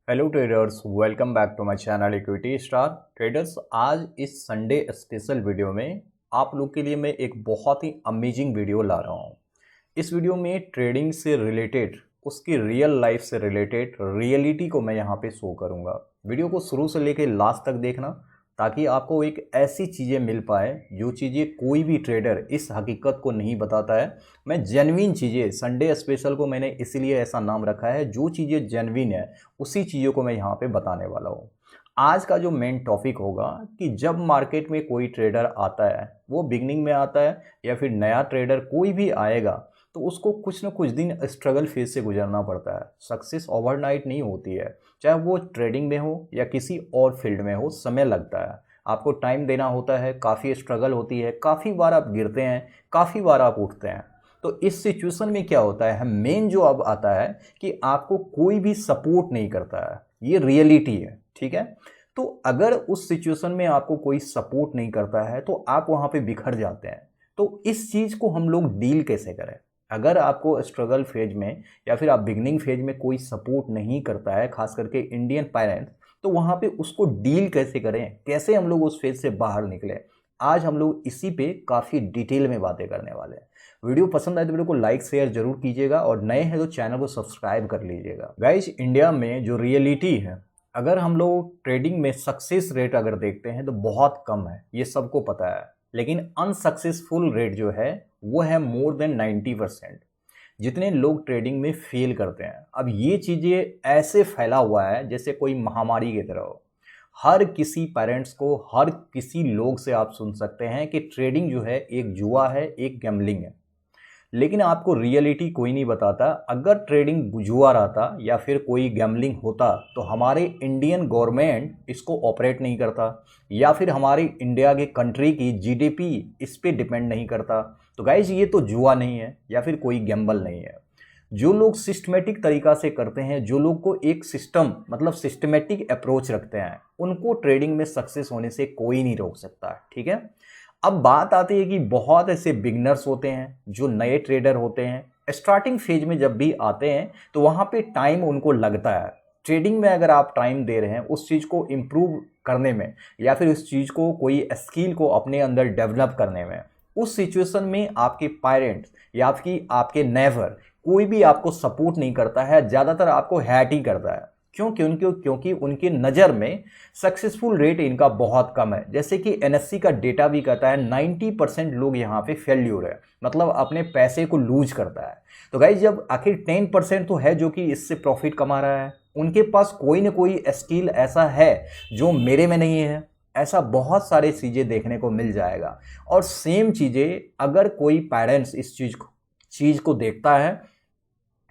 Hello traders, welcome back to my channel equity star traders. आज इस Sunday special video में आप लोग के लिए मैं एक बहुत ही अमेजिंग वीडियो ला रहा हूँ। इस वीडियो में ट्रेडिंग से रिलेटेड, उसकी रियल लाइफ से रिलेटेड रियलिटी को मैं यहाँ पे शो करूँगा। वीडियो को शुरू से लेकर लास्ट तक देखना ताकि आपको एक ऐसी चीज़ें मिल पाए जो चीज़ें कोई भी ट्रेडर इस हकीकत को नहीं बताता है। मैं जेन्युइन चीज़ें, संडे स्पेशल को मैंने इसीलिए ऐसा नाम रखा है, जो चीज़ें जेन्युइन है उसी चीज़ों को मैं यहाँ पे बताने वाला हूँ। आज का जो मेन टॉपिक होगा कि जब मार्केट में कोई ट्रेडर आता है, वो बिगनिंग में आता है या फिर नया ट्रेडर कोई भी आएगा, तो उसको कुछ ना कुछ दिन स्ट्रगल फेज से गुजरना पड़ता है। सक्सेस ओवरनाइट नहीं होती है, चाहे वो ट्रेडिंग में हो या किसी और फील्ड में हो, समय लगता है, आपको टाइम देना होता है, काफ़ी स्ट्रगल होती है, काफ़ी बार आप गिरते हैं, काफ़ी बार आप उठते हैं। तो इस सिचुएशन में क्या होता है, मेन जो अब आता है कि आपको कोई भी सपोर्ट नहीं करता है। ये रियलिटी है, ठीक है। तो अगर उस सिचुएशन में आपको कोई सपोर्ट नहीं करता है तो आप वहाँ पे बिखर जाते हैं। तो इस चीज़ को हम लोग डील कैसे करें? अगर आपको स्ट्रगल फेज में या फिर आप बिगनिंग फेज में कोई सपोर्ट नहीं करता है, खास करके इंडियन पेरेंट्स, तो वहाँ पे उसको डील कैसे करें, कैसे हम लोग उस फेज से बाहर निकलें, आज हम लोग इसी पे काफ़ी डिटेल में बातें करने वाले हैं। वीडियो पसंद आए तो वीडियो को लाइक शेयर जरूर कीजिएगा और नए हैं तो चैनल को सब्सक्राइब कर लीजिएगा। गाइस, इंडिया में जो रियलिटी है, अगर हम लोग ट्रेडिंग में सक्सेस रेट अगर देखते हैं तो बहुत कम है, ये सबको पता है। लेकिन अनसक्सेसफुल रेट जो है वो है मोर देन 90%। जितने लोग ट्रेडिंग में फेल करते हैं, अब ये चीज़ें ऐसे फैला हुआ है जैसे कोई महामारी की तरह हो। हर किसी पेरेंट्स को, हर किसी लोग से आप सुन सकते हैं कि ट्रेडिंग जो है एक जुआ है, एक गैम्बलिंग है। लेकिन आपको रियलिटी कोई नहीं बताता। अगर ट्रेडिंग जुआ रहता या फिर कोई गैम्बलिंग होता तो हमारे इंडियन गवर्नमेंट इसको ऑपरेट नहीं करता, या फिर हमारी इंडिया के कंट्री की जीडीपी इस पे डिपेंड नहीं करता। तो गाइज, ये तो जुआ नहीं है या फिर कोई गैम्बल नहीं है। जो लोग सिस्टमेटिक तरीका से करते हैं, जो लोग को एक सिस्टम मतलब सिस्टमेटिक अप्रोच रखते हैं, उनको ट्रेडिंग में सक्सेस होने से कोई नहीं रोक सकता, ठीक है। अब बात आती है कि बहुत ऐसे बिगनर्स होते हैं जो नए ट्रेडर होते हैं, स्टार्टिंग फेज में जब भी आते हैं तो वहाँ पे टाइम उनको लगता है। ट्रेडिंग में अगर आप टाइम दे रहे हैं उस चीज़ को इम्प्रूव करने में या फिर उस चीज़ को, कोई स्किल को अपने अंदर डेवलप करने में, उस सिचुएशन में आपके पेरेंट्स या आपके नेवर कोई भी आपको सपोर्ट नहीं करता है, ज़्यादातर आपको हैट ही करता है। क्योंकि उनके नज़र में सक्सेसफुल रेट इनका बहुत कम है। जैसे कि एनएससी का डेटा भी कहता है 90% लोग यहाँ पे फेल्यूर है, मतलब अपने पैसे को लूज करता है। तो गाइस, जब आखिर 10% तो है जो कि इससे प्रॉफिट कमा रहा है, उनके पास कोई ना कोई स्किल ऐसा है जो मेरे में नहीं है। ऐसा बहुत सारे चीज़ें देखने को मिल जाएगा। और सेम चीज़ें अगर कोई पेरेंट्स इस चीज़ को देखता है,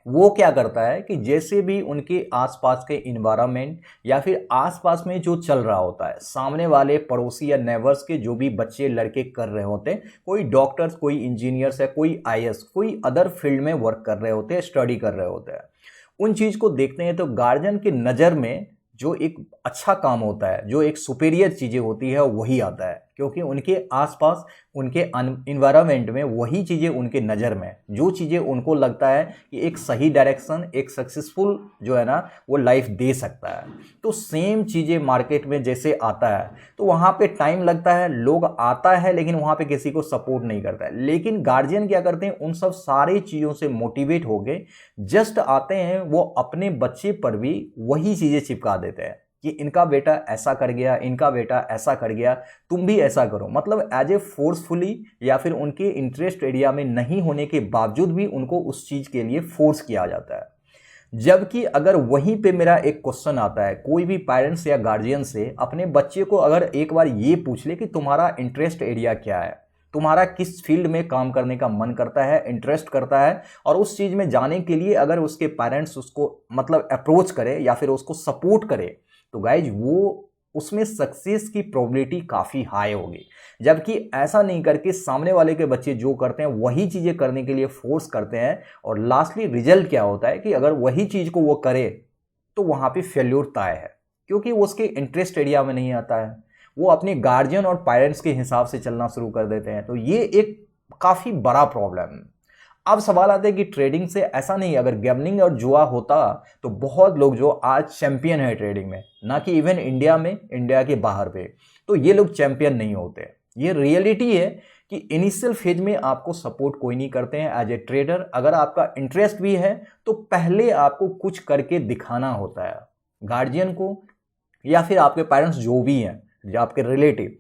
वो क्या करता है कि जैसे भी उनके आसपास के इन्वायरमेंट या फिर आसपास में जो चल रहा होता है, सामने वाले पड़ोसी या नेबर्स के जो भी बच्चे लड़के कर रहे होते हैं, कोई डॉक्टर्स, कोई इंजीनियर्स है, कोई आईएएस, कोई अदर फील्ड में वर्क कर रहे होते हैं, स्टडी कर रहे होते हैं, उन चीज़ को देखते हैं तो गार्जियन की नज़र में जो एक अच्छा काम होता है, जो एक सुपीरियर चीज़ें होती है, वही आता है। क्योंकि उनके आसपास, उनके इन्वायरमेंट में वही चीज़ें उनके नज़र में, जो चीज़ें उनको लगता है कि एक सही डायरेक्शन, एक सक्सेसफुल जो है ना वो लाइफ दे सकता है। तो सेम चीज़ें मार्केट में जैसे आता है तो वहाँ पे टाइम लगता है, लोग आता है लेकिन वहाँ पे किसी को सपोर्ट नहीं करता है। लेकिन गार्जियन क्या करते हैं, उन सब सारी चीज़ों से मोटिवेट हो गए, जस्ट आते हैं, वो अपने बच्चे पर भी वही चीज़ें चिपका देते हैं कि इनका बेटा ऐसा कर गया, इनका बेटा ऐसा कर गया, तुम भी ऐसा करो। मतलब एज ए फोर्सफुली या फिर उनके इंटरेस्ट एरिया में नहीं होने के बावजूद भी उनको उस चीज़ के लिए फोर्स किया जाता है। जबकि अगर वहीं पे मेरा एक क्वेश्चन आता है, कोई भी पेरेंट्स या गार्जियन से अपने बच्चे को अगर एक बार ये पूछ ले कि तुम्हारा इंटरेस्ट एरिया क्या है, तुम्हारा किस फील्ड में काम करने का मन करता है, इंटरेस्ट करता है, और उस चीज़ में जाने के लिए अगर उसके पेरेंट्स उसको मतलब अप्रोच करे या फिर उसको सपोर्ट करे, तो गाइज वो उसमें सक्सेस की प्रोबेबिलिटी काफ़ी हाई होगी। जबकि ऐसा नहीं करके सामने वाले के बच्चे जो करते हैं वही चीज़ें करने के लिए फोर्स करते हैं, और लास्टली रिजल्ट क्या होता है कि अगर वही चीज़ को वो करे तो वहाँ पे फेल्योर तय है, क्योंकि वो उसके इंटरेस्ट एरिया में नहीं आता है। वो अपने गार्जियन और पेरेंट्स के हिसाब से चलना शुरू कर देते हैं। तो ये एक काफ़ी बड़ा प्रॉब्लम है। अब सवाल आता है कि ट्रेडिंग से ऐसा नहीं, अगर गैम्बलिंग और जुआ होता तो बहुत लोग जो आज चैंपियन है ट्रेडिंग में, ना कि इवन इंडिया में, इंडिया के बाहर पे, तो ये लोग चैंपियन नहीं होते। ये रियलिटी है कि इनिशियल फेज में आपको सपोर्ट कोई नहीं करते हैं एज ए ट्रेडर। अगर आपका इंटरेस्ट भी है तो पहले आपको कुछ करके दिखाना होता है गार्जियन को या फिर आपके पेरेंट्स जो भी हैं या आपके रिलेटिव।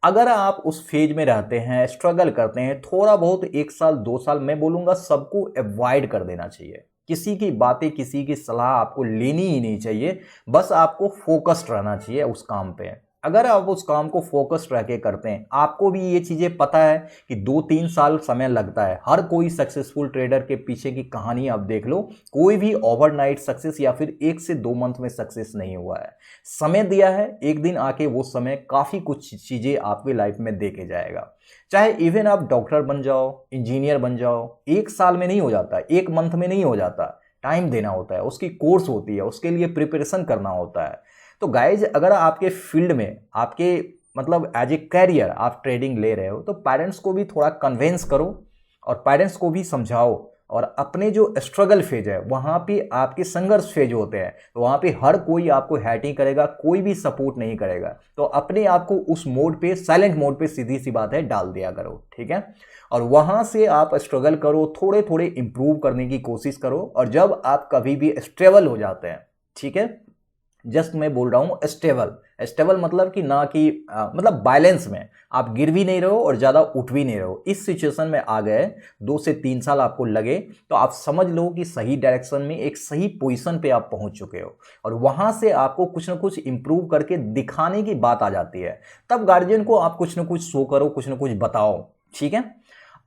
अगर आप उस फेज में रहते हैं, स्ट्रगल करते हैं, थोड़ा बहुत 1 साल 2 साल, मैं बोलूँगा सबको अवॉइड कर देना चाहिए। किसी की बातें, किसी की सलाह आपको लेनी ही नहीं चाहिए। बस आपको फोकस्ड रहना चाहिए उस काम पे। अगर आप उस काम को फोकस्ड रह के करते हैं, आपको भी ये चीज़ें पता है कि 2-3 साल समय लगता है। हर कोई सक्सेसफुल ट्रेडर के पीछे की कहानी आप देख लो, कोई भी ओवरनाइट सक्सेस या फिर 1 से 2 मंथ में सक्सेस नहीं हुआ है। समय दिया है, एक दिन आके वो समय काफ़ी कुछ चीज़ें आपकी लाइफ में दे के जाएगा। चाहे इवन आप डॉक्टर बन जाओ, इंजीनियर बन जाओ, 1 साल में नहीं हो जाता, 1 मंथ में नहीं हो जाता। टाइम देना होता है, उसकी कोर्स होती है, उसके लिए प्रिपरेशन करना होता है। तो गाइज, अगर आपके फील्ड में, आपके मतलब एज ए कैरियर आप ट्रेडिंग ले रहे हो, तो पेरेंट्स को भी थोड़ा कन्वेंस करो और पेरेंट्स को भी समझाओ। और अपने जो स्ट्रगल फेज है वहाँ पे आपके संघर्ष फेज होते हैं, तो वहाँ पे हर कोई आपको हैट नहीं करेगा, कोई भी सपोर्ट नहीं करेगा। तो अपने आप को उस मोड पे, साइलेंट मोड पे, सीधी सी बात है, डाल दिया करो, ठीक है। और वहाँ से आप स्ट्रगल करो, थोड़े थोड़े इंप्रूव करने की कोशिश करो। और जब आप कभी भी स्टेबल हो जाते हैं, ठीक है, जस्ट मैं बोल रहा हूँ स्टेबल, स्टेबल मतलब कि ना कि मतलब बैलेंस में, आप गिर भी नहीं रहो और ज़्यादा उठ भी नहीं रहो, इस सिचुएशन में आ गए, 2 से 3 साल आपको लगे, तो आप समझ लो कि सही डायरेक्शन में, एक सही पोजीशन पे आप पहुंच चुके हो। और वहां से आपको कुछ ना कुछ इंप्रूव करके दिखाने की बात आ जाती है। तब गार्जियन को आप कुछ ना कुछ शो करो, कुछ ना कुछ बताओ, ठीक है।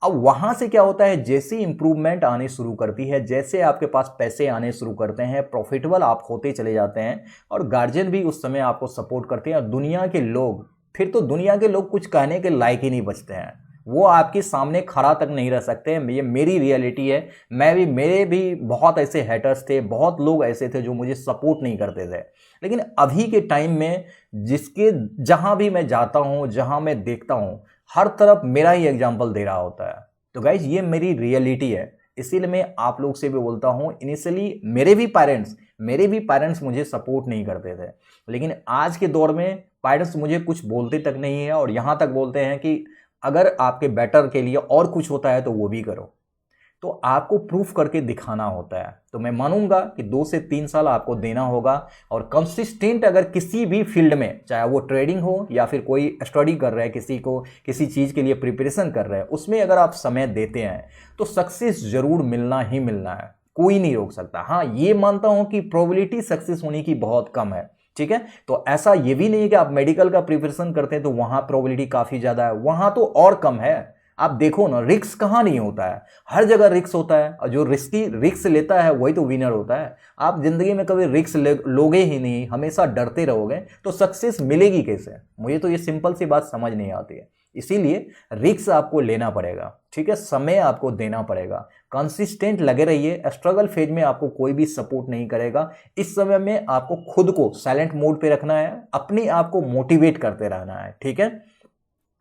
अब वहां से क्या होता है, जैसे इंप्रूवमेंट आने शुरू करती है, जैसे आपके पास पैसे आने शुरू करते हैं, प्रॉफिटेबल आप होते चले जाते हैं, और गार्जियन भी उस समय आपको सपोर्ट करते हैं, और दुनिया के लोग, फिर तो दुनिया के लोग कुछ कहने के लायक ही नहीं बचते हैं। वो आपके सामने खड़ा तक नहीं रह सकते हैं। ये मेरी रियलिटी है। मेरे भी बहुत ऐसे हैटर्स थे, बहुत लोग ऐसे थे जो मुझे सपोर्ट नहीं करते थे। लेकिन अभी के टाइम में जिसके जहां भी मैं जाता हूं, जहां मैं देखता हूं, हर तरफ मेरा ही एग्जाम्पल दे रहा होता है। तो गाइज, ये मेरी रियलिटी है, इसीलिए मैं आप लोग से भी बोलता हूं। इनिशियली मेरे भी पेरेंट्स मुझे सपोर्ट नहीं करते थे, लेकिन आज के दौर में पेरेंट्स मुझे कुछ बोलते तक नहीं है, और यहां तक बोलते हैं कि अगर आपके बेटर के लिए और कुछ होता है तो वो भी करो। तो आपको प्रूफ करके दिखाना होता है। तो मैं मानूंगा कि 2 से 3 साल आपको देना होगा, और कंसिस्टेंट अगर किसी भी फील्ड में, चाहे वो ट्रेडिंग हो या फिर कोई स्टडी कर रहा है, किसी चीज़ के लिए प्रिपरेशन कर रहे हैं, उसमें अगर आप समय देते हैं तो सक्सेस जरूर मिलना ही मिलना है, कोई नहीं रोक सकता। हाँ, ये मानता हूं कि प्रोबेबिलिटी सक्सेस होने की बहुत कम है, ठीक है। तो ऐसा ये भी नहीं है कि आप मेडिकल का प्रिपरेशन करते हैं तो वहां प्रोबेबिलिटी काफी ज्यादा है, वहां तो और कम है। आप देखो ना, रिस्क कहाँ नहीं होता है, हर जगह रिस्क होता है, और जो रिस्क लेता है वही तो विनर होता है। आप जिंदगी में कभी रिस्क लोगे ही नहीं, हमेशा डरते रहोगे, तो सक्सेस मिलेगी कैसे? मुझे तो ये सिंपल सी बात समझ नहीं आती है। इसीलिए रिस्क आपको लेना पड़ेगा, ठीक है, समय आपको देना पड़ेगा, कंसिस्टेंट लगे रहिए। स्ट्रगल फेज में आपको कोई भी सपोर्ट नहीं करेगा। इस समय में आपको खुद को साइलेंट मोड पे रखना है, अपने आप को मोटिवेट करते रहना है, ठीक है।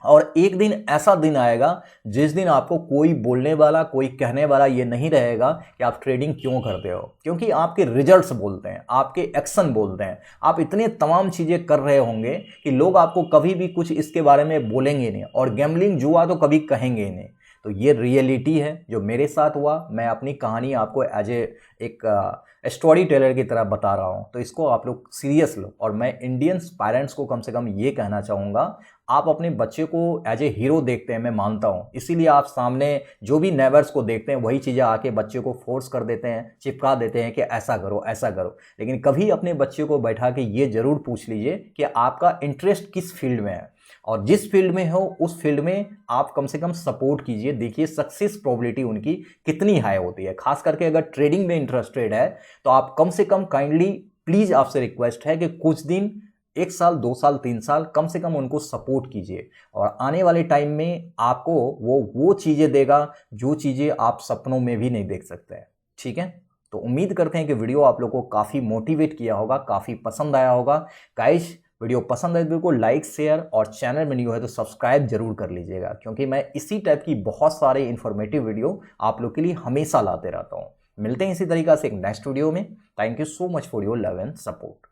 और एक दिन ऐसा दिन आएगा जिस दिन आपको कोई बोलने वाला, कोई कहने वाला ये नहीं रहेगा कि आप ट्रेडिंग क्यों करते हो, क्योंकि आपके रिजल्ट्स बोलते हैं, आपके एक्शन बोलते हैं। आप इतने तमाम चीज़ें कर रहे होंगे कि लोग आपको कभी भी कुछ इसके बारे में बोलेंगे नहीं, और गैम्बलिंग जुआ तो कभी कहेंगे ही नहीं। तो ये रियलिटी है जो मेरे साथ हुआ। मैं अपनी कहानी आपको एज एक स्टोरी टेलर की तरह बता रहा हूँ, तो इसको आप लोग सीरियस लो। और मैं इंडियंस पेरेंट्स को कम से कम ये कहना चाहूँगा, आप अपने बच्चे को एज ए हीरो देखते हैं, मैं मानता हूँ, इसीलिए आप सामने जो भी नेबर्स को देखते हैं वही चीज़ें आके बच्चे को फोर्स कर देते हैं, चिपका देते हैं कि ऐसा करो ऐसा करो। लेकिन कभी अपने बच्चे को बैठा के ये ज़रूर पूछ लीजिए कि आपका इंटरेस्ट किस फील्ड में है, और जिस फील्ड में हो उस फील्ड में आप कम से कम सपोर्ट कीजिए। देखिए सक्सेस प्रोबेबिलिटी उनकी कितनी हाई होती है। खास करके अगर ट्रेडिंग में इंटरेस्टेड है तो आप कम से कम काइंडली प्लीज़ आपसे रिक्वेस्ट है कि कुछ दिन, 1 साल 2 साल 3 साल कम से कम उनको सपोर्ट कीजिए, और आने वाले टाइम में आपको वो चीज़ें देगा जो चीज़ें आप सपनों में भी नहीं देख सकते हैं, ठीक है। तो उम्मीद करते हैं कि वीडियो आप लोगों को काफ़ी मोटिवेट किया होगा, काफ़ी पसंद आया होगा। गाइस, वीडियो पसंद आए तो वीडियो को लाइक शेयर और चैनल में न्यू है तो सब्सक्राइब जरूर कर लीजिएगा, क्योंकि मैं इसी टाइप की बहुत सारे इंफॉर्मेटिव वीडियो आप लोग के लिए हमेशा लाते रहता हूँ। मिलते हैं इसी तरीके से एक नेक्स्ट वीडियो में। Thank you so much for your love and support.